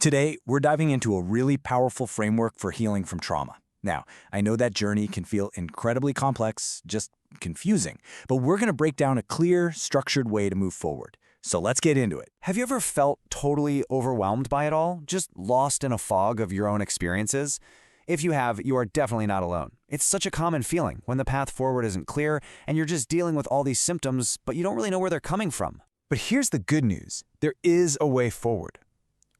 Today, we're diving into a really powerful framework for healing from trauma. Now, I know that journey can feel incredibly complex, just confusing, but we're going to break down a clear, structured way to move forward. So let's get into it. Have you ever felt totally overwhelmed by it all? Just lost in a fog of your own experiences? If you have, you are definitely not alone. It's such a common feeling when the path forward isn't clear and you're just dealing with all these symptoms, but you don't really know where they're coming from. But here's the good news. There is a way forward.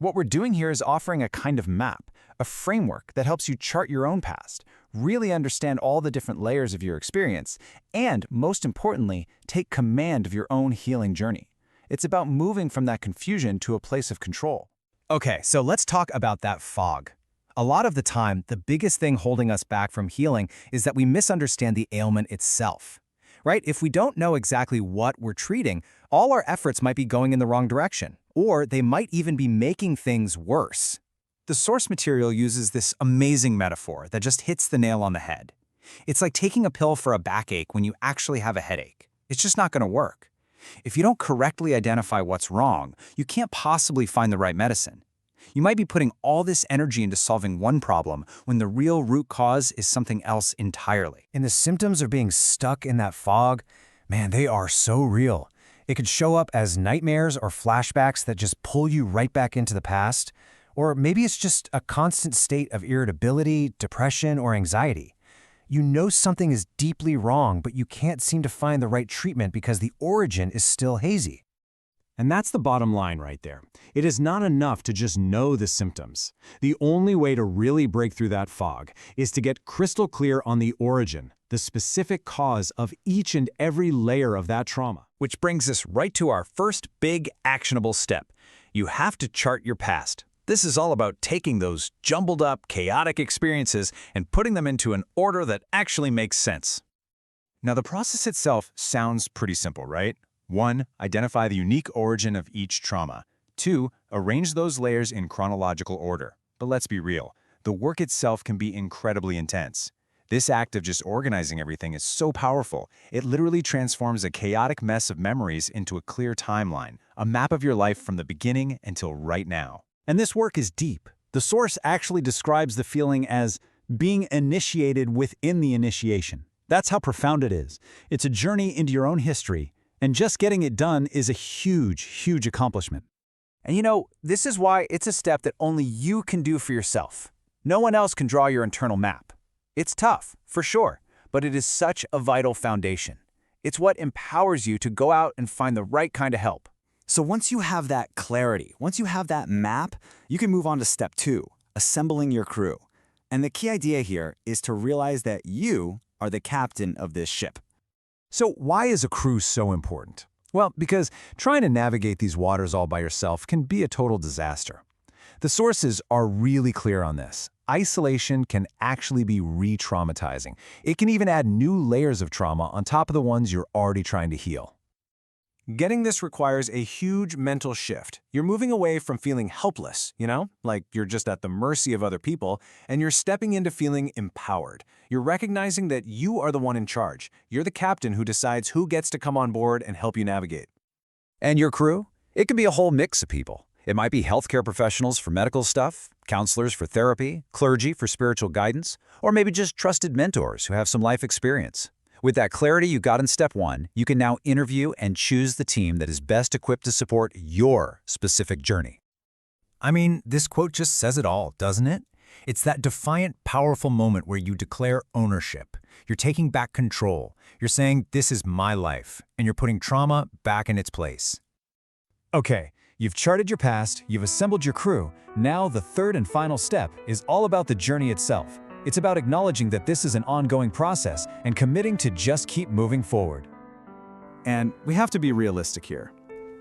What we're doing here is offering a kind of map, a framework that helps you chart your own past, really understand all the different layers of your experience, and, most importantly, take command of your own healing journey. It's about moving from that confusion to a place of control. Okay, so let's talk about that fog. A lot of the time, the biggest thing holding us back from healing is that we misunderstand the ailment itself. Right? If we don't know exactly what we're treating, all our efforts might be going in the wrong direction, or they might even be making things worse. The source material uses this amazing metaphor that just hits the nail on the head. It's like taking a pill for a backache when you actually have a headache. It's just not going to work. If you don't correctly identify what's wrong, you can't possibly find the right medicine. You might be putting all this energy into solving one problem when the real root cause is something else entirely. And the symptoms of being stuck in that fog, man, they are so real. It could show up as nightmares or flashbacks that just pull you right back into the past. Or maybe it's just a constant state of irritability, depression, or anxiety. You know something is deeply wrong, but you can't seem to find the right treatment because the origin is still hazy. And that's the bottom line right there. It is not enough to just know the symptoms. The only way to really break through that fog is to get crystal clear on the origin, the specific cause of each and every layer of that trauma. Which brings us right to our first big actionable step. You have to chart your past. This is all about taking those jumbled up, chaotic experiences and putting them into an order that actually makes sense. Now, the process itself sounds pretty simple, right? 1. Identify the unique origin of each trauma. 2. Arrange those layers in chronological order. But let's be real, the work itself can be incredibly intense. This act of just organizing everything is so powerful, it literally transforms a chaotic mess of memories into a clear timeline, a map of your life from the beginning until right now. And this work is deep. The source actually describes the feeling as being initiated within the initiation. That's how profound it is. It's a journey into your own history, and just getting it done is a huge, huge accomplishment. And you know, this is why it's a step that only you can do for yourself. No one else can draw your internal map. It's tough, for sure, but it is such a vital foundation. It's what empowers you to go out and find the right kind of help. So once you have that clarity, once you have that map, you can move on to step 2, assembling your crew. And the key idea here is to realize that you are the captain of this ship. So why is a crew so important? Well, because trying to navigate these waters all by yourself can be a total disaster. The sources are really clear on this. Isolation can actually be re-traumatizing. It can even add new layers of trauma on top of the ones you're already trying to heal. Getting this requires a huge mental shift. You're moving away from feeling helpless, like you're just at the mercy of other people, and you're stepping into feeling empowered. You're recognizing that you are the one in charge. You're the captain who decides who gets to come on board and help you navigate. And your crew? It can be a whole mix of people. It might be healthcare professionals for medical stuff, counselors for therapy, clergy for spiritual guidance, or maybe just trusted mentors who have some life experience. With that clarity you got in step 1, you can now interview and choose the team that is best equipped to support your specific journey. I mean, this quote just says it all, doesn't it? It's that defiant, powerful moment where you declare ownership. You're taking back control. You're saying, this is my life, and you're putting trauma back in its place. Okay, you've charted your past, you've assembled your crew. Now the third and final step is all about the journey itself. It's about acknowledging that this is an ongoing process and committing to just keep moving forward. And we have to be realistic here.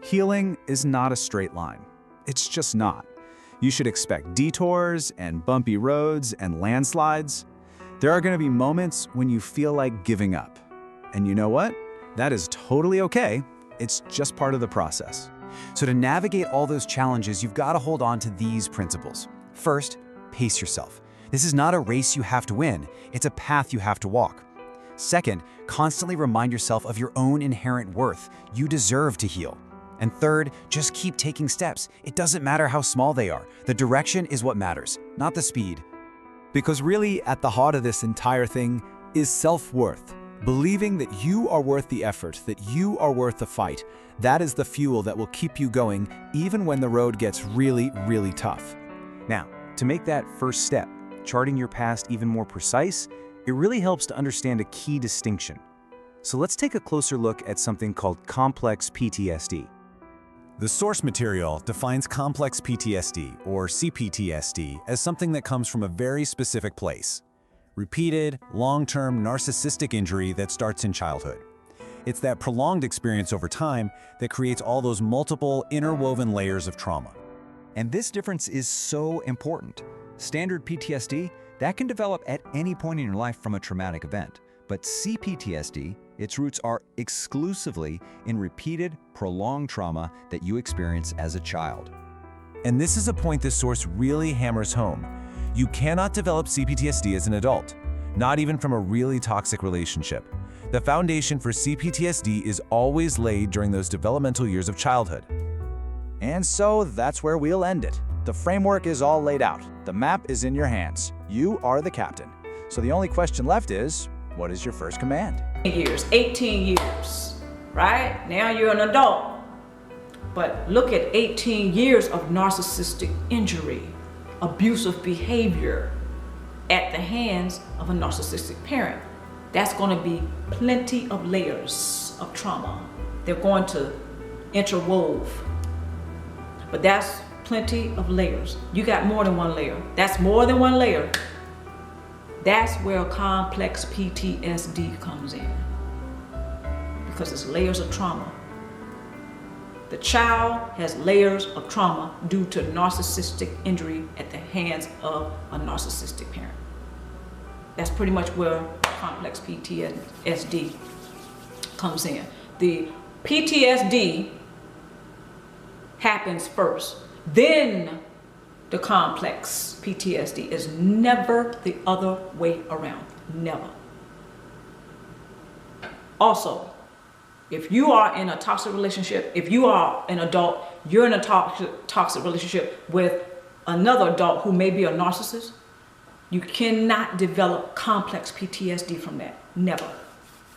Healing is not a straight line. It's just not. You should expect detours and bumpy roads and landslides. There are going to be moments when you feel like giving up. And you know what? That is totally okay. It's just part of the process. So to navigate all those challenges, you've got to hold on to these principles. First, pace yourself. This is not a race you have to win. It's a path you have to walk. Second, constantly remind yourself of your own inherent worth. You deserve to heal. And third, just keep taking steps. It doesn't matter how small they are. The direction is what matters, not the speed. Because really, at the heart of this entire thing is self-worth. Believing that you are worth the effort, that you are worth the fight. That is the fuel that will keep you going even when the road gets really, really tough. Now, to make that first step, charting your past even more precise, it really helps to understand a key distinction. So let's take a closer look at something called complex PTSD. The source material defines complex PTSD, or CPTSD, as something that comes from a very specific place. Repeated, long-term narcissistic injury that starts in childhood. It's that prolonged experience over time that creates all those multiple interwoven layers of trauma. And this difference is so important. Standard PTSD, that can develop at any point in your life from a traumatic event. But CPTSD, its roots are exclusively in repeated, prolonged trauma that you experience as a child. And this is a point this source really hammers home. You cannot develop CPTSD as an adult, not even from a really toxic relationship. The foundation for CPTSD is always laid during those developmental years of childhood. And so that's where we'll end it. The framework is all laid out. The map is in your hands. You are the captain. So the only question left is, what is your first command? 18 years, right? Now you're an adult. But look at 18 years of narcissistic injury, abusive behavior at the hands of a narcissistic parent. That's going to be plenty of layers of trauma. They're going to interwove. But that's plenty of layers. You got more than one layer. That's more than one layer. That's where complex PTSD comes in. Because it's layers of trauma. The child has layers of trauma due to narcissistic injury at the hands of a narcissistic parent. That's pretty much where complex PTSD comes in. The PTSD happens first, then the complex PTSD is never the other way around, never. Also, if you are in a toxic relationship, if you are an adult, you're in a toxic relationship with another adult who may be a narcissist, you cannot develop complex PTSD from that. Never.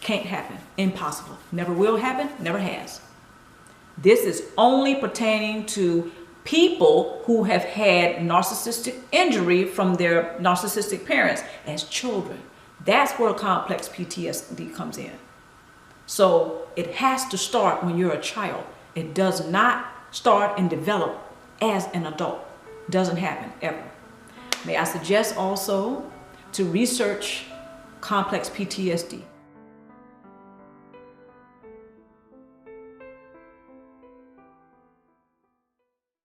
Can't happen. Impossible. Never will happen. Never has. This is only pertaining to people who have had narcissistic injury from their narcissistic parents as children. That's where complex PTSD comes in. So it has to start when you're a child. It does not start and develop as an adult. Doesn't happen ever. May I suggest also to research complex PTSD.